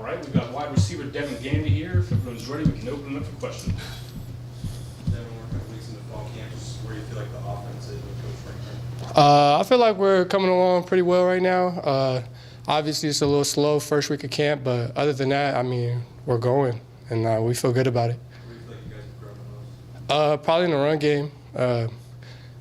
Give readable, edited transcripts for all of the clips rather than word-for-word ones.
right, we've got wide receiver Devin Gandy here. If everyone's ready, we can open it up for questions. Devin, we're a couple weeks into fall camp. Just where do you feel like the offense is with Coach Franklin? I feel like we're coming along pretty well right now. Obviously, it's a little slow first week of camp, but other than that, I mean, we're going, and we feel good about it. Where do you feel like you guys have grown the most? Probably in the run game.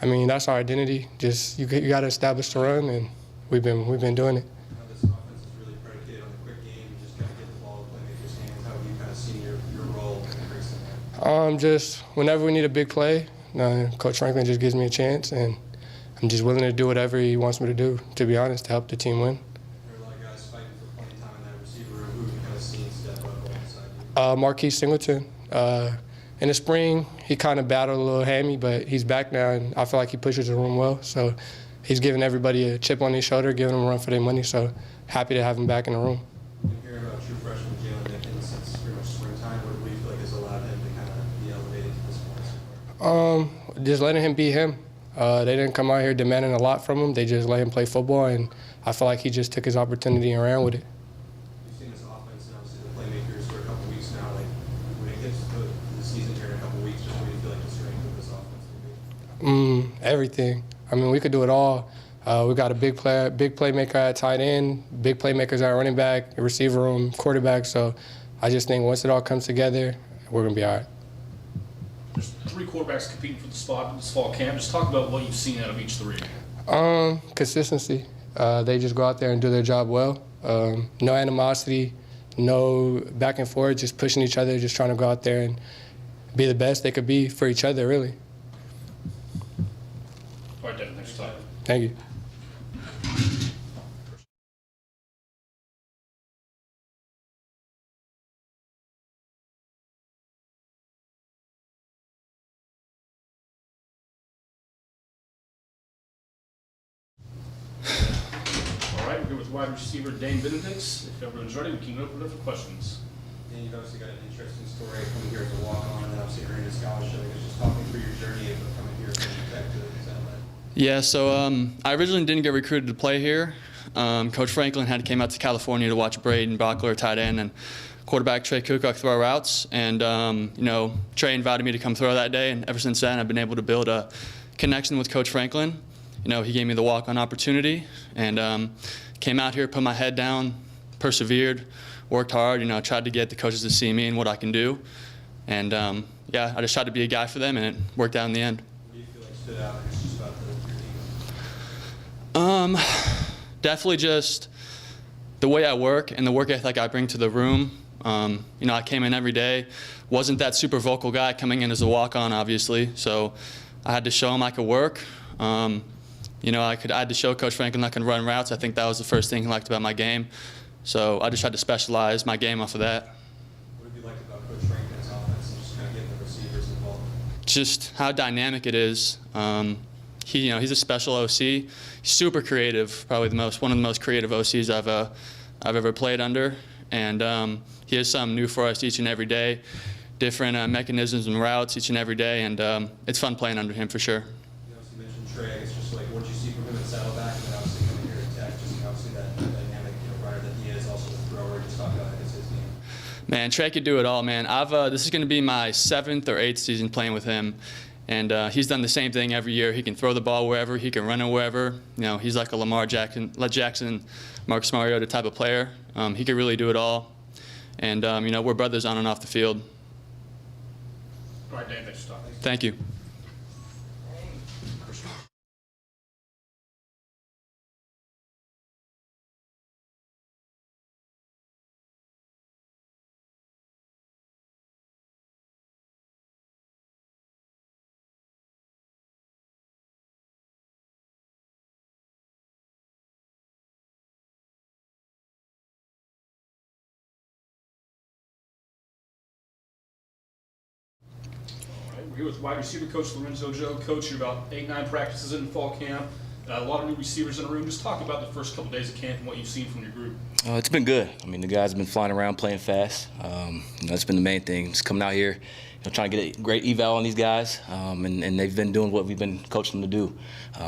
I mean, that's our identity. Just you got to establish the run, and we've been doing it. How this offense is really predicated on the quick game, just kind of get the ball in playmakers' hands. How have you kind of seen your role increase in that? Just whenever we need a big play, Coach Franklin just gives me a chance, and I'm just willing to do whatever he wants me to do, to be honest, to help the team win. There are a lot of guys fighting for playing time in that receiver room. Who have you kind of seen step up alongside you? Marquise Singleton. In the spring, he kind of battled a little hammy, but he's back now, and I feel like he pushes the room well. So he's giving everybody a chip on his shoulder, giving them a run for their money. So happy to have him back in the room. Been hearing about true freshman Jalen Mickens since pretty much springtime. What do you feel like has allowed him to kind of be elevated to this point so far? Just letting him be him. They didn't come out here demanding a lot from him. They just let him play football, and I feel like he just took his opportunity and ran with it. You've seen this offense and obviously the playmakers for a couple weeks now. Like when it gets to the season here in a couple weeks, just what do you feel like the strength of this offense will be? Everything. I mean, we could do it all. We got a big playmaker at tight end, big playmakers at running back, receiver room, quarterback. So I just think once it all comes together, we're gonna be all right. There's 3 quarterbacks competing for the spot in this fall camp. Just talk about what you've seen out of each 3. Consistency. They just go out there and do their job well. No animosity, no back and forth, just pushing each other, just trying to go out there and be the best they could be for each other, really. All right, Devin, thanks for talking. Thank you. All right, we're here with wide receiver Dane Benedicts. If everyone's ready, we can open it up for questions. And you've obviously got an interesting story coming here as a walk-on, and then obviously earning a scholarship. I guess just talking through your journey of coming here from Tech to LA. Yeah, so I originally didn't get recruited to play here. Coach Franklin had came out to California to watch Braden Bockler, tight end, and quarterback Trey Kukuk throw routes. And, Trey invited me to come throw that day, and ever since then I've been able to build a connection with Coach Franklin. He gave me the walk-on opportunity, and came out here, put my head down, persevered, worked hard, tried to get the coaches to see me and what I can do. And, I just tried to be a guy for them, and it worked out in the end. What do you feel like stood out, I guess, just about your team? Definitely just the way I work and the work ethic I bring to the room. I came in every day, wasn't that super vocal guy coming in as a walk-on, obviously, so I had to show him I could work. I had to show Coach Franklin I could run routes. I think that was the first thing he liked about my game. So I just tried to specialize my game off of that. What have you liked about Coach Franklin's offense and just kind of getting the receivers involved? Just how dynamic it is. He's a special OC. He's super creative, probably one of the most creative OCs I've ever played under. And he has something new for us each and every day, different mechanisms and routes each and every day, and it's fun playing under him for sure. You obviously mentioned Trey. I guess just like what did you see from him at Saddleback, and then obviously coming here at Tech, just obviously that dynamic runner that he is, also the thrower. Just talk about his game. Man, Trey could do it all, man. This is going to be my 7th or 8th season playing with him. And he's done the same thing every year. He can throw the ball wherever. He can run it wherever. He's like a Lamar Jackson, Marcus Mariota type of player. He can really do it all. And, we're brothers on and off the field. All right, Dane, thanks for talking. Thank you. We're here with wide receiver coach Lorenzo Joe. Coach, you're about 8-9 practices in fall camp. A lot of new receivers in the room. Just talk about the first couple days of camp and what you've seen from your group. It's been good. I mean, the guys have been flying around playing fast. That's been the main thing. Just coming out here, trying to get a great eval on these guys, and they've been doing what we've been coaching them to do.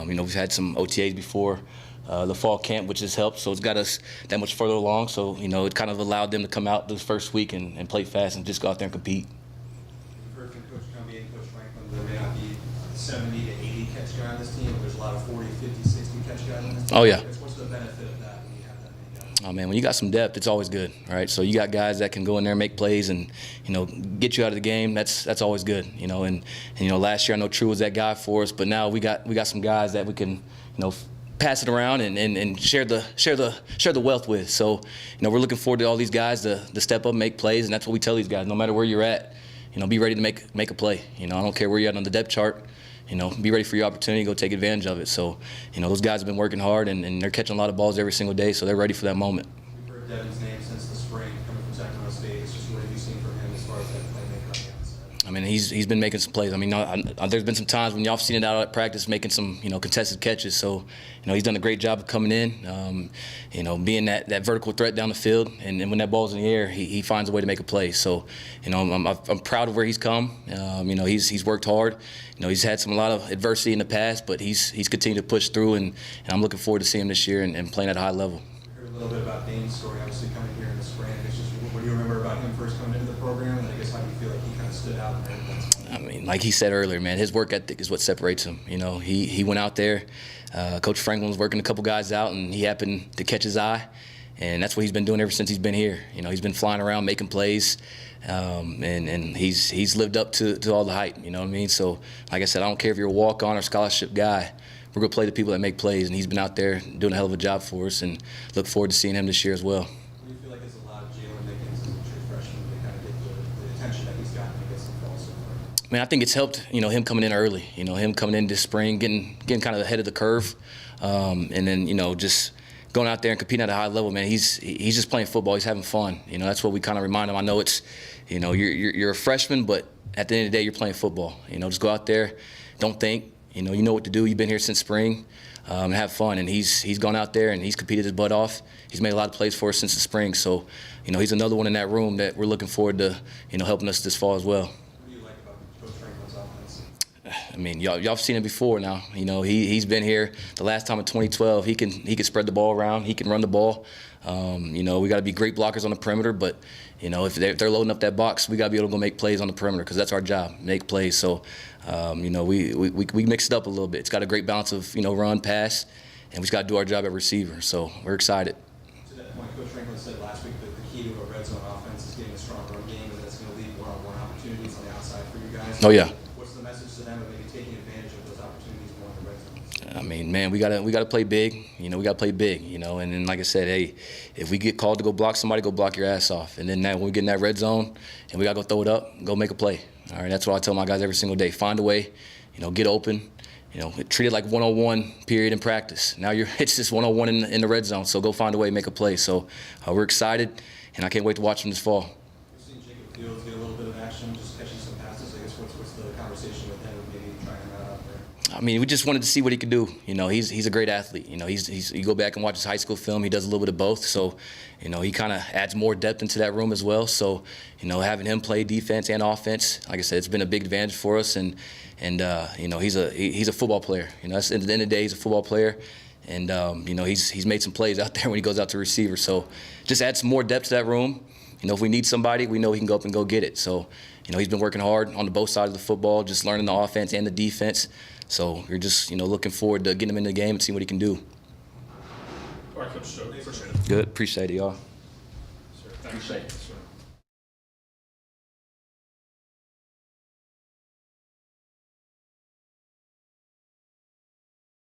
We've had some OTAs before the fall camp, which has helped. So it's got us that much further along. So, it kind of allowed them to come out this first week and play fast and just go out there and compete. We've heard from Coach Gumby and Coach Franklin there may not be 70 to 80 catch guy on this team, but there's a lot of 40, 50, 60 catch guys on this team. Oh, yeah. What's the benefit of that when you have that many guys? Oh, man, when you got some depth, it's always good, right? So you got guys that can go in there and make plays and, get you out of the game. That's always good, and last year I know True was that guy for us, but now we got some guys that we can, pass it around and share the wealth with. So, we're looking forward to all these guys to step up and make plays, and that's what we tell these guys. No matter where you're at, be ready to make a play. I don't care where you're at on the depth chart. Be ready for your opportunity, go take advantage of it. So, those guys have been working hard, and they're catching a lot of balls every single day, so they're ready for that moment. We've heard Devin's name since the spring, coming from Sacramento State. It's just what have you seen from him as far as that playmaker on the outside? I mean, he's been making some plays. I mean, there's been some times when y'all have seen it out at practice making some, contested catches. So, he's done a great job of coming in, being that vertical threat down the field. And when that ball's in the air, he finds a way to make a play. So, I'm proud of where he's come. He's worked hard. He's had a lot of adversity in the past, but he's continued to push through. And I'm looking forward to seeing him this year and playing at a high level. We heard a little bit about Dane's story, obviously coming here in the spring. It's just, what do you remember about him first coming into the program? And I guess how do you feel like he kind of stood out in there? I mean, like he said earlier, man, his work ethic is what separates him. He went out there. Coach Franklin was working a couple guys out, and he happened to catch his eye. And that's what he's been doing ever since he's been here. He's been flying around making plays, and he's lived up to all the hype. You know what I mean? So, like I said, I don't care if you're a walk-on or scholarship guy. We're going to play the people that make plays, and he's been out there doing a hell of a job for us, and look forward to seeing him this year as well. What do you feel like has allowed Jalen Dickens as a true freshman to kind of get the attention that he's gotten against the fall so far? Man, I think it's helped, him coming in early. Him coming in this spring, getting kind of ahead of the curve, and then, just going out there and competing at a high level. Man, he's just playing football. He's having fun. That's what we kind of remind him. I know it's, you're a freshman, but at the end of the day, you're playing football. Just go out there, don't think. You know what to do. You've been here since spring, and have fun. And he's gone out there and he's competed his butt off. He's made a lot of plays for us since the spring. So, he's another one in that room that we're looking forward to, helping us this fall as well. What do you like about Coach Franklin's offense? I mean, y'all have seen it before now. He's been here. The last time in 2012, he can spread the ball around. He can run the ball. We got to be great blockers on the perimeter, but if they're loading up that box, we got to be able to go make plays on the perimeter because that's our job, make plays. So, we mix it up a little bit. It's got a great balance of run, pass, and we just got to do our job at receiver. So we're excited. To that point, Coach Franklin said last week that the key to a red zone offense is getting a strong run game, and that's going to leave one-on-one opportunities on the outside for you guys. Oh yeah. What's the message to them of maybe taking advantage of those opportunities more in the red zone? I mean, man, we gotta play big. We gotta play big. And then like I said, hey, if we get called to go block somebody, go block your ass off. And then when we get in that red zone, and we gotta go throw it up, go make a play. All right, that's what I tell my guys every single day. Find a way, get open. Treat it like one-on-one period in practice. Now it's just one-on-one in the red zone. So go find a way, make a play. So we're excited, and I can't wait to watch them this fall. We've seen Jacob Fields get a little bit of action, just catching some passes. I guess what's the conversation with him, maybe trying him out there? I mean, we just wanted to see what he could do. He's a great athlete. You go back and watch his high school film, he does a little bit of both. So, he kind of adds more depth into that room as well. So, having him play defense and offense, like I said, it's been a big advantage for us. And he's a football player. That's at the end of the day, he's a football player. And, he's made some plays out there when he goes out to receiver. So just add some more depth to that room. If we need somebody, we know he can go up and go get it. So, he's been working hard on both sides of the football, just learning the offense and the defense. So we're just, looking forward to getting him in the game and seeing what he can do. All right, Coach Joe, appreciate it. Good. Appreciate it, y'all. Appreciate it.